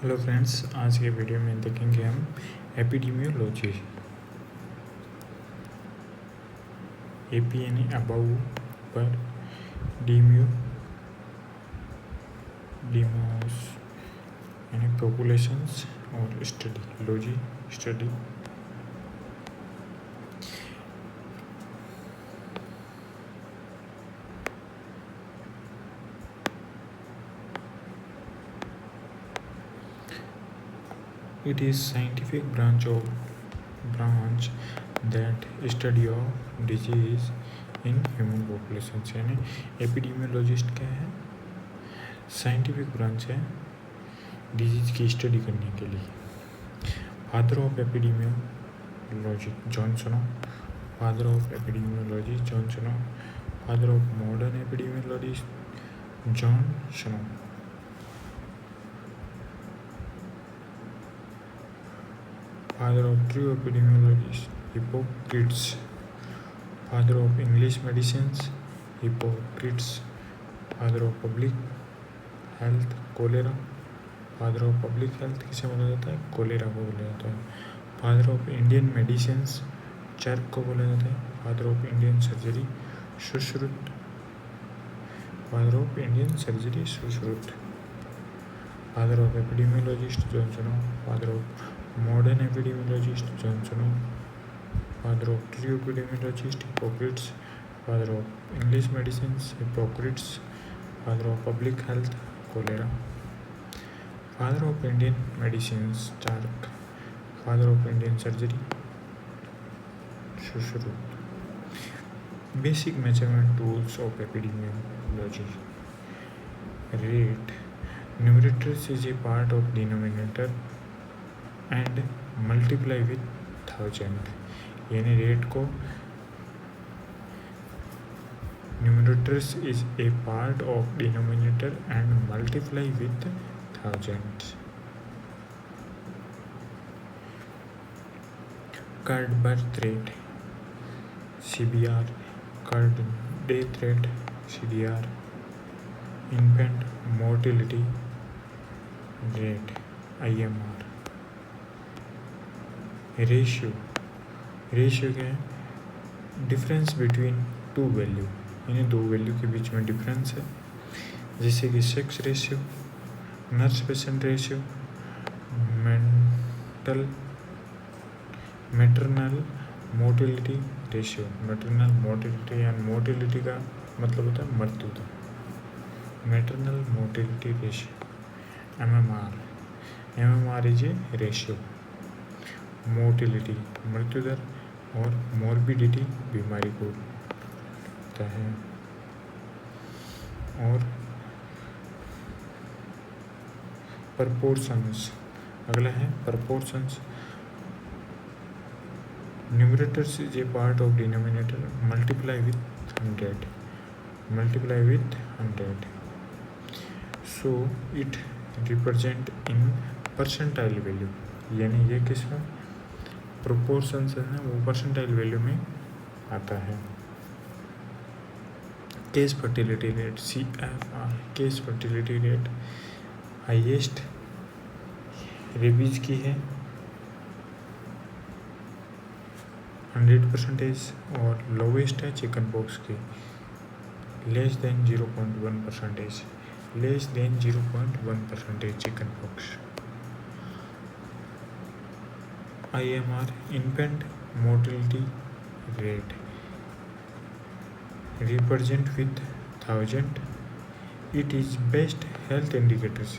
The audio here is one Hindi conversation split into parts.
हेलो फ्रेंड्स, आज के वीडियो में देखेंगे हम एपिडेमियोलॉजी। एपी यानी अबाउ, पर डेमियो डेमोस यानी पॉपुलेशंस और study, logy study. It is scientific branch that study of disease in human populations। यानी एपिडेमियोलॉजिस्ट क्या है? साइंटिफिक ब्रांच है डिजीज की स्टडी करने के लिए। Father of epidemiology John Snow, father of epidemiology John Snow, father of modern epidemiologist John snow. Father of true epidemiologists Hippocrates, father of English medicines Hippocrates, father of public health cholera, father of public health किसे बोला जाता है? कोलेरा को बोला जाता है। Father of Indian medicines Charak को बोला जाता है। Father of Indian surgery Sushruta, father of Indian surgery Sushruta. Father of epidemiologist John Snow, father of modern epidemiologist John Snow, father of true epidemiologist Hippocrates, father of English medicines Hippocrates, father of public health cholera, father of Indian medicines Stark, father of Indian surgery Sushruta। Basic measurement tools of epidemiology: rate, numerator is a part of denominator and multiply with 1000। यानी रेट को numerators is a part of denominator and multiply with 1000। Crude birth rate CBR, crude death rate CDR, infant mortality rate IMR। Ratio क्या है? डिफरेंस बिटवीन टू वैल्यू, यानी दो वैल्यू के बीच में डिफरेंस है, जैसे कि sex ratio, nurse patient ratio, maternal mortality ratio. Maternal mortality या मोर्टिलिटी का मतलब होता है मृत्यु दर। Maternal mortality ratio MMR is a ratio. Mortality मृत्यु दर और मॉर्बिडिटी बीमारी को होता है। और प्रपोर्शंस, अगला है proportions. Numerators is a part of denominator multiply with 100 so it represent in percentile value. यानी ये किसमें प्रोपोर्शंस है वो परसेंटाइल वैल्यू में आता है। Case fertility rate CFR, case fertility rate highest rabies की है 100% और लोवेस्ट है चिकन पॉक्स की less than 0.1%, less than 0.1% chicken pox. IMR infant mortality rate represent with 1000। it is best health indicators।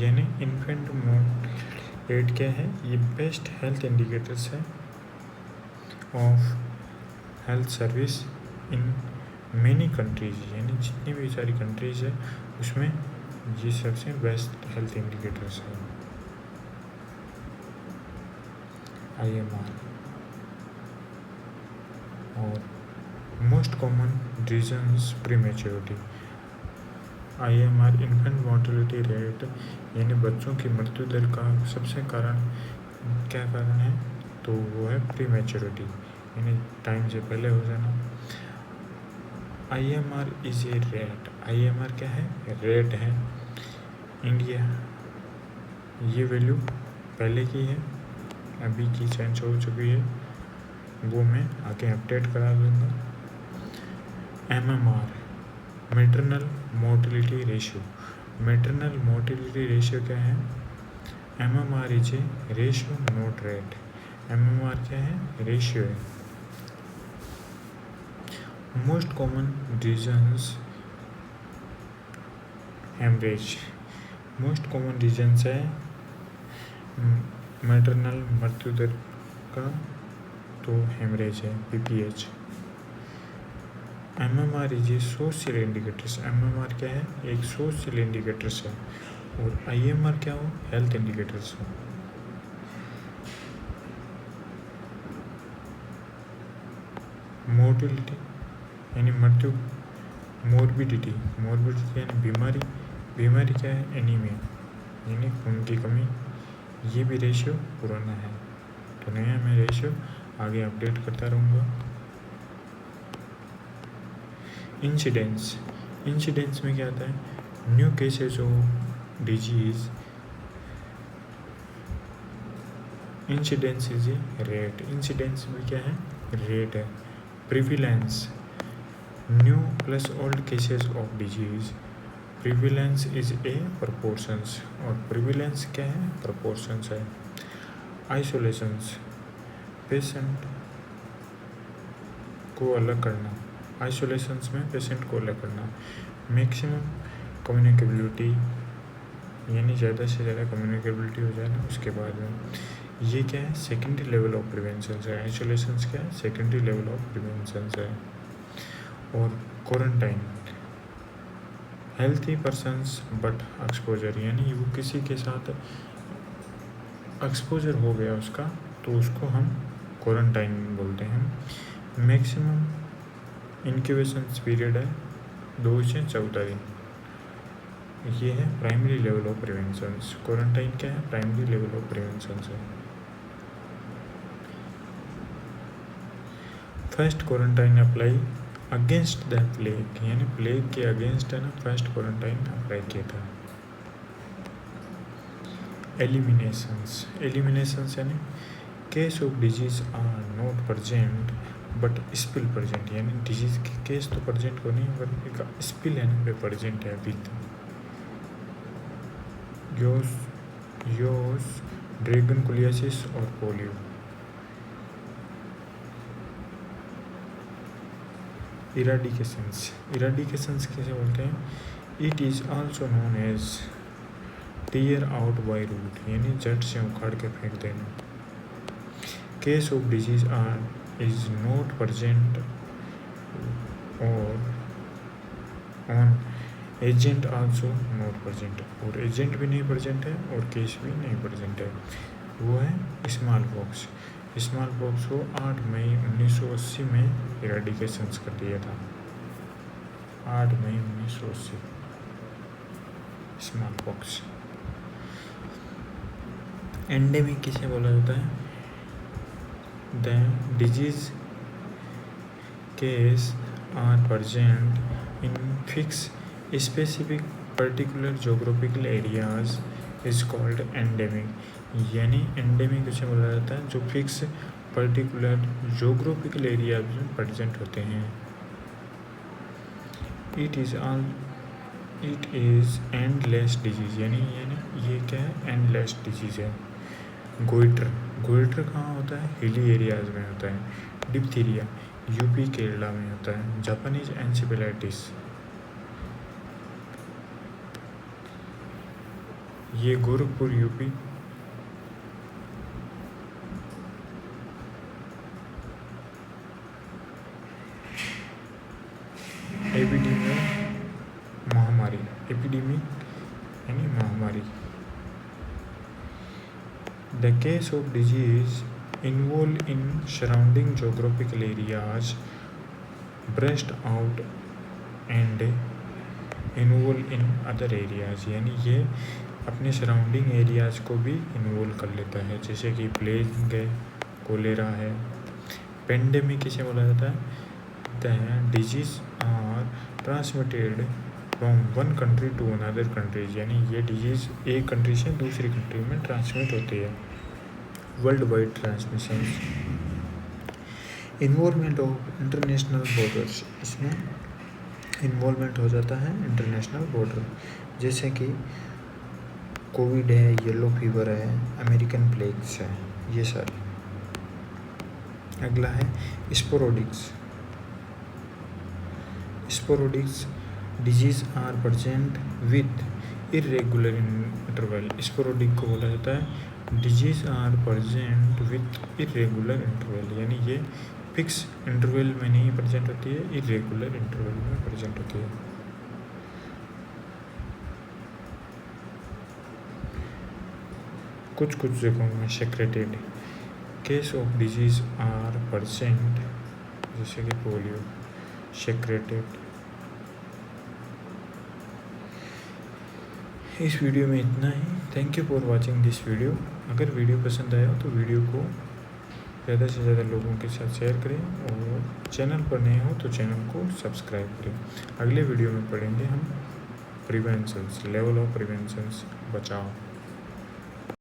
यानी इन्फेंट मोर्ट रेट क्या है? ये बेस्ट हेल्थ इंडिकेटर्स है of health service in many countries. यानी जितनी भी सारी कंट्रीज है उसमें ये सबसे बेस्ट हेल्थ इंडिकेटर्स है IMR। और most common reasons prematurity. IMR infant mortality rate यानी बच्चों की मृत्यु दर का सबसे क्या कारण है? तो वो है प्रीमेच्योरिटी, यानी टाइम से पहले हो जाना। IMR is a rate. IMR क्या है? रेट है। इंडिया ये वैल्यू पहले की है, अभी की चेंज हो चुकी है, वो मैं आगे अपडेट करा दूँगा। MMR maternal mortality ratio. Maternal mortality ratio क्या है? MMR is a ratio not rate. MMR क्या है? रेशियो है। Most common reasons haemorrhage. Most common reasons है मैटरनल मृत्यु दर का, तो हेमरेज है, PPH। MMR is a social indicators. MMR क्या है? एक सोशल इंडिकेटर्स है। और IMR क्या हो? हेल्थ इंडिकेटर्स हो। मोर्टिलिटी यानी मृत्यु, मोर्बिडिटी यानी बीमारी, बीमारी क्या है? एनीमिया यानी खून की कमी। ये भी रेशियो पुराना है, तो नया मैं रेशियो आगे अपडेट करता रहूँगा। इंसिडेंस में क्या आता है? New cases of disease. Incidence is a rate. Incidence में क्या है? रेट है। Prevalence, new plus old cases of disease. Prevalence is a proportions, और प्रिविलेंस क्या है? प्रपोर्शंस है। आइसोलेशंस, पेशेंट को अलग करना। आइसोलेशंस में पेशेंट को अलग करना। मैक्सिमम कम्युनिकेबिलिटी यानी ज़्यादा से ज़्यादा कम्युनिकेबिलिटी हो जाए ना, उसके बाद में ये क्या है? सेकेंडरी लेवल ऑफ प्रिवेंशन है। आइसोलेशंस क्या है? सेकेंडरी लेवल ऑफ प्रिवेंशन है। और quarantine, healthy persons but exposure, यानी वो किसी के साथ एक्सपोजर हो गया उसका, तो उसको हम क्वारंटाइन बोलते हैं। मैक्सिमम इंक्यूबेशन पीरियड है 2 से 14 दिन। ये है primary level of prevention. Quarantine क्या है? प्राइमरी लेवल ऑफ प्रिवेंशन है। First quarantine apply against the plague, यानी प्लेग के अगेंस्ट है ना, फर्स्ट क्वारंटाइन अप्लाई किया था। एलिमिनेशंस यानी case of disease are not present but still present, यानी डिजीज के केस तो प्रेजेंट को नहीं, बट इनका स्पिल है ना, प्रेजेंट है अभी तक। योस ड्रैगनकुलियासिस और पोलियो। इराडिकेशंस कैसे बोलते हैं? It is also known as tear out by root, यानी जड़ से उखाड़ के फेंक देना। Case of disease are is not present और on agent also not present, और एजेंट भी नहीं प्रेजेंट है और केस भी नहीं प्रेजेंट है। वो है स्मॉल पॉक्स। स्मॉल पॉक्स को 8 मई 1980 में इराडिकेशंस कर दिया था। 8 मई 1980 स्मॉल पॉक्स। एंडेमिक किसे बोला जाता है? The disease case are present in fix specific particular geographical areas is called endemic, यानी एंडेमिक उसे बोला जाता है जो फिक्स पर्टिकुलर जोग्राफिकल एरिया में प्रेजेंट होते हैं। इट इज़ एंडलेस डिजीज, यानी ये क्या है? एंडलेस डिजीज है। गोइटर कहाँ होता है? हिली एरियाज में होता है। डिप्थीरिया यूपी केरला में होता है। जापानीज एन्सेफेलाइटिस, ये गोरखपुर यूपी। एपिडेमिक यानी महामारी। The case of disease involve in surrounding geographical areas breast out and involve in other areas, यानी ये अपने सराउंडिंग एरियाज को भी इन्वॉल्व कर लेता है, जैसे कि प्लेग है, कोलेरा है। पेंडेमिक किसे बोला जाता है? The disease are transmitted from one country to another countries, यानी ये डिजीज़ एक कंट्री से दूसरी कंट्री में ट्रांसमिट होती है। World wide transmission. Involvement of international borders, इसमें इन्वॉल्वमेंट हो जाता है इंटरनेशनल बॉर्डर, जैसे कि कोविड है, येलो फीवर है, अमेरिकन प्लेग्स है, ये सारे। अगला है sporadics. Sporadics disease are present with irregular interval. Sporadic को बोला जाता है disease are present with irregular interval, यानी ये फिक्स इंटरवल में नहीं प्रेजेंट होती है, इरेगुलर इंटरवल में प्रेजेंट होती है। कुछ जगहों में secreted case of disease are present, जैसे कि पोलियो, सेक्रेटेड। इस वीडियो में इतना ही। Thank you for watching this video. अगर वीडियो पसंद आया तो वीडियो को ज़्यादा से ज़्यादा लोगों के साथ शेयर करें, और चैनल पर नए हो तो चैनल को सब्सक्राइब करें। अगले वीडियो में पढ़ेंगे हम प्रिवेंशंस, लेवल ऑफ प्रिवेंशंस, बचाव।